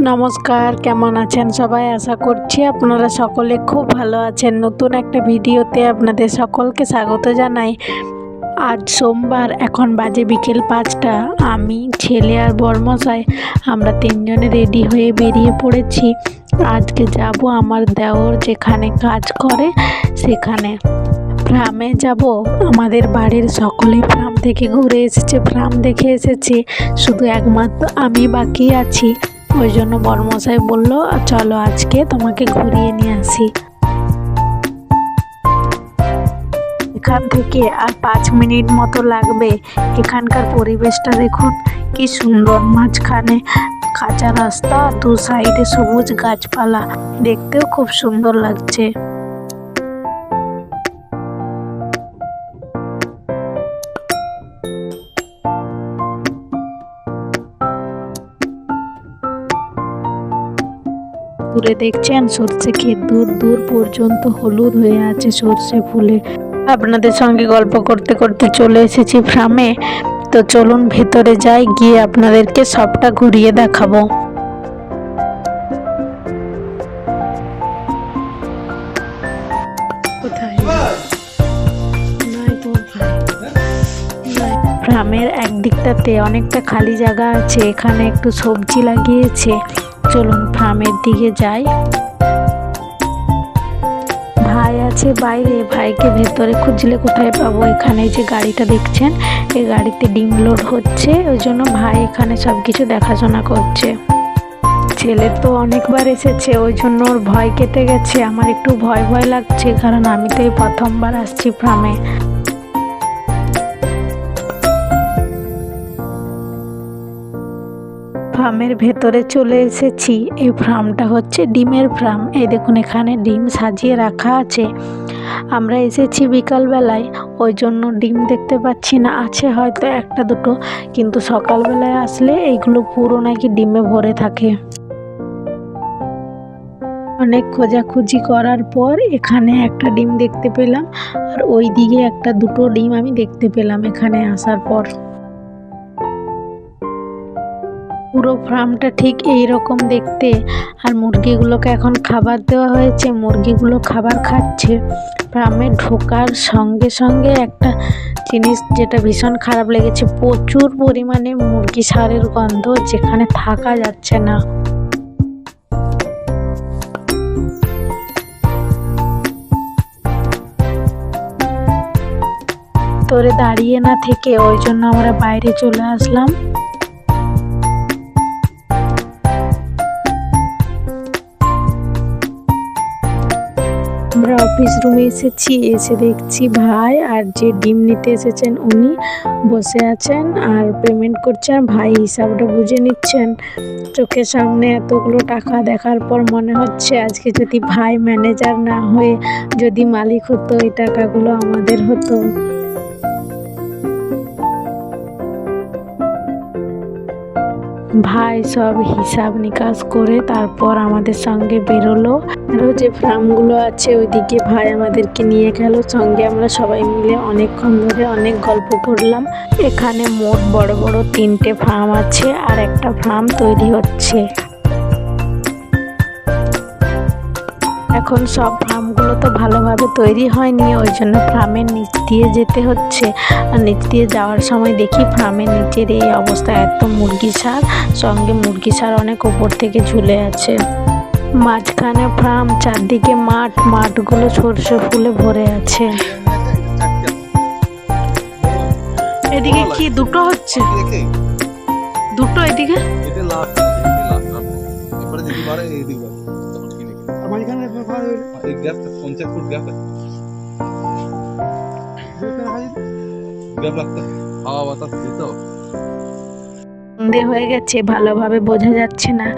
নমস্কার, কেমন আছেন সবাই? আশা করছি আপনারা সকলে খুব ভালো আছেন। নতুন একটা ভিডিওতে আপনাদের সকলকে স্বাগত জানাই। আজ সোমবার, এখন বাজে বিকেল 5টা। আমি, ছেলে আর বরমশাই আমরা তিনজনে রেডি হয়ে বেরিয়ে পড়েছি। আজকে যাব আমার দেওর যেখানে কাজ করে সেখানে ফার্মে যাব। আমাদের বাড়ির সকলেই ফার্ম থেকে ঘুরে এসেছে, ফার্ম দেখে এসেছে, শুধু একমাত্র আমি বাকি আছি। ওই জন্য বরমশাই বলল, চলো আজকে তোমাকে ঘুরিয়ে নিয়ে আসি। এখান থেকে আর 5 মিনিট মতো লাগবে। এখানকার পরিবেশটা দেখুন কি সুন্দর, মাঝখানে কাঁচা রাস্তা, দু সাইডে সবুজ গাছপালা, দেখতেও খুব সুন্দর লাগছে। দূরে দেখছেন সর্ষে ক্ষেত, দূর দূর পর্যন্ত হলুদ হয়ে আছে সর্ষে ফুলে। আপনাদের সঙ্গে গল্প করতে করতে চলে এসেছি ফার্মে। তো চলুন ভেতরে যাই, গিয়ে আপনাদেরকে সবটা ঘুরিয়ে দেখাবো। ফার্মের একদিকটাতে অনেকটা খালি জায়গা আছে, এখানে একটু সবজি লাগিয়েছে। চলুন ফার্মের দিকে যাই। ভাই আছে বাইরে, ভাইকে ভেতরে খুঁজলে কোথায় পাবো? এখানে যে গাড়িটা দেখছেন, এই গাড়িতে ডিম লোড হচ্ছে, ওই জন্য ভাই এখানে সব কিছু দেখাশোনা করছে। ছেলে তো অনেকবার এসেছে, ওই জন্য ওর ভয় কেটে গেছে। আমার একটু ভয় ভয় লাগছে, কারণ আমি তো এই প্রথমবার আসছি ফার্মে। ফার্মের ভেতরে চলে এসেছি। এই ফার্মটা হচ্ছে ডিমের ফার্ম। এই দেখুন এখানে ডিম সাজিয়ে রাখা আছে। আমরা এসেছি বিকালবেলায়, ওই জন্য ডিম দেখতে পাচ্ছি না, আছে হয়তো একটা দুটো, কিন্তু সকালবেলায় আসলে এইগুলো পুরো নাকি ডিমে ভরে থাকে। অনেক খোঁজাখুঁজি করার পর এখানে একটা ডিম দেখতে পেলাম, আর ওই দিকে একটা দুটো ডিম আমি দেখতে পেলাম এখানে আসার পর। পুরো ফার্মটা ঠিক এই রকম দেখতে। আর মুরগিগুলোকে এখন খাবার দেওয়া হয়েছে, মুরগিগুলো খাবার খাচ্ছে। ফার্মে ঢোকার সঙ্গে সঙ্গে একটা জিনিস যেটা ভীষণ খারাপ লেগেছে, প্রচুর পরিমাণে মুরগি সারের গন্ধ, যেখানে থাকা যাচ্ছে না। তোরে দাঁড়িয়ে না থেকে ওই জন্য আমরা বাইরে চলে আসলাম। আমরা অফিস রুমে এসেছি, এসে দেখছি ভাই আর যে ডিম নিতে এসেছেন উনি বসে আছেন আর পেমেন্ট করছেন। ভাই হিসাবটা বুঝে নিচ্ছেন। চোখের সামনে এতগুলো টাকা দেখার পর মনে হচ্ছে আজকে যদি ভাই ম্যানেজার না হয়ে যদি মালিক হতো, এই টাকাগুলো আমাদের হতো। ভাই সব হিসাব নিকাশ করে তারপর আমাদের সঙ্গে বেরোলো। আরও যে ফার্মগুলো আছে ওইদিকে ভাই আমাদেরকে নিয়ে গেল সঙ্গে। আমরা সবাই মিলে অনেকক্ষণ ধরে অনেক গল্প করলাম। এখানে মোট বড় বড় 3টে ফার্ম আছে, আর একটা ফার্ম তৈরি হচ্ছে। এখন সব ফার্মগুলো তো ভালোভাবে তৈরি হয়নি, ওই জন্য ফার্মের নিচ দিয়ে যেতে হচ্ছে। আর নিচ দিয়ে যাওয়ার সময় দেখি ফার্মের নিচের এই অবস্থা, এত মুরগি সার, সঙ্গে মুরগি সার অনেক উপর থেকে ঝুলে আছে। মাঝখানে ফার্ম, চারদিকে মাঠ, মাঠগুলো সরষে ফুলে ভরে আছে। এদিকে কি দুটো হচ্ছে? দুটো এদিকে সন্ধে হয়ে গেছে, ভালোভাবে বোঝা যাচ্ছে না।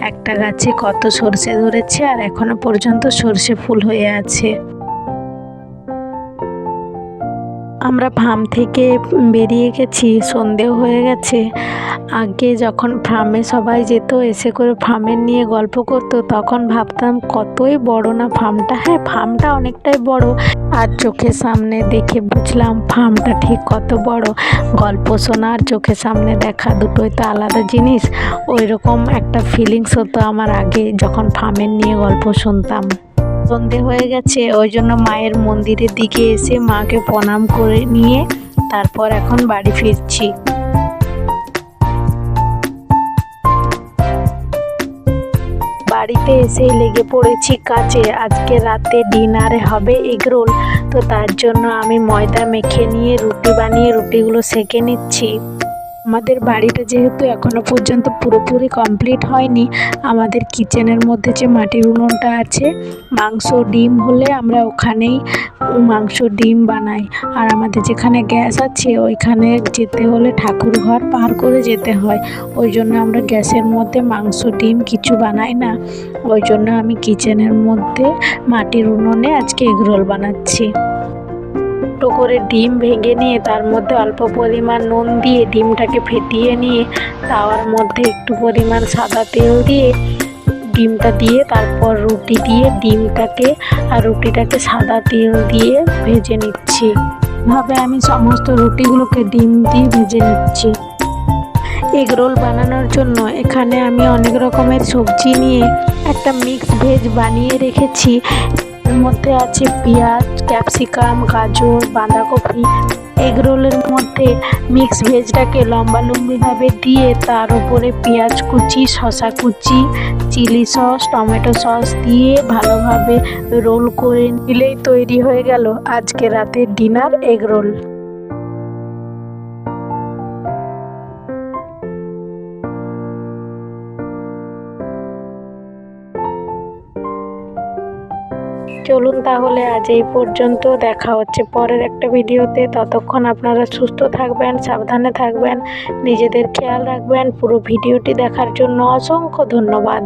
একটা গাছে কত সর্ষে ধরেছে, আর এখনো পর্যন্ত সর্ষে ফুল হয়ে আছে। আমরা ফার্ম থেকে বেরিয়ে গেছি, সন্ধেও হয়ে গেছে। আগে যখন ফার্মে সবাই যেত, এসে করে ফার্মের নিয়ে গল্প করতো, তখন ভাবতাম কতই বড় না ফার্মটা। হ্যাঁ, ফার্মটা অনেকটাই বড়, আর চোখের সামনে দেখে বুঝলাম ফার্মটা ঠিক কত বড়। গল্প শোনা আর চোখের সামনে দেখা দুটোই তো আলাদা জিনিস। ওই রকম একটা ফিলিংস হতো আমার আগে যখন ফার্মের নিয়ে গল্প শুনতাম। সন্ধে হয়ে গেছে, ওই জন্য মায়ের মন্দিরের দিকে এসে মাকে প্রণাম করে নিয়ে তারপর এখন বাড়ি ফিরছি। বাড়িতে এসেই লেগে পড়েছি কাজে। আজকে রাতে ডিনারে হবে এগরোল, তো তার জন্য আমি ময়দা মেখে নিয়ে রুটি বানিয়ে রুটিগুলো সেঁকে নিচ্ছি। আমাদের বাড়িটা যেহেতু এখনো পর্যন্ত পুরোপুরি কমপ্লিট হয়নি, আমাদের কিচেনের মধ্যে যে মাটির উনুনটা আছে, মাংস ডিম হলে আমরা ওখানেই মাংস ডিম বানাই। আর আমাদের যেখানে গ্যাস আছে ওইখানে যেতে হলে ঠাকুর ঘর পার করে যেতে হয়। ওই জন্য আমরা গ্যাসের মধ্যে মাংস ডিম কিছু বানাই না। ওই জন্য আমি কিচেনের মধ্যে মাটির উনুনে আজকে এগরোল বানাচ্ছি। ছোটো করে ডিম ভেঙে নিয়ে তার মধ্যে অল্প পরিমাণ নুন দিয়ে ডিমটাকে ফেটিয়ে নিয়ে তাওয়ার মধ্যে একটু পরিমাণ সাদা তেল দিয়ে ডিমটা দিয়ে তারপর রুটি দিয়ে ডিমটাকে আর রুটিটাকে সাদা তেল দিয়ে ভেজে নিচ্ছি। এভাবে আমি সমস্ত রুটিগুলোকে ডিম দিয়ে ভেজে নিচ্ছি। এগরোল বানানোর জন্য এখানে আমি অনেক রকমের সবজি নিয়ে একটা মিক্স ভেজ বানিয়ে রেখেছি। এর মধ্যে আছে পেঁয়াজ, ক্যাপসিকাম, গাজর, বাঁধাকপি। এগরোলের মধ্যে মিক্স ভেজটাকে লম্বালম্বিভাবে দিয়ে তার উপরে পেঁয়াজ কুচি, শসা কুচি, চিলি সস, টমেটো সস দিয়ে ভালোভাবে রোল করে নিলেই তৈরি হয়ে গেল আজকে রাতের ডিনার এগরোল। চলুন তাহলে আজ এই পর্যন্ত, দেখা হচ্ছে পরের একটা ভিডিওতে। ততক্ষণ আপনারা সুস্থ থাকবেন, সাবধানে থাকবেন, নিজেদের খেয়াল রাখবেন। পুরো ভিডিওটি দেখার জন্য অসংখ্য ধন্যবাদ।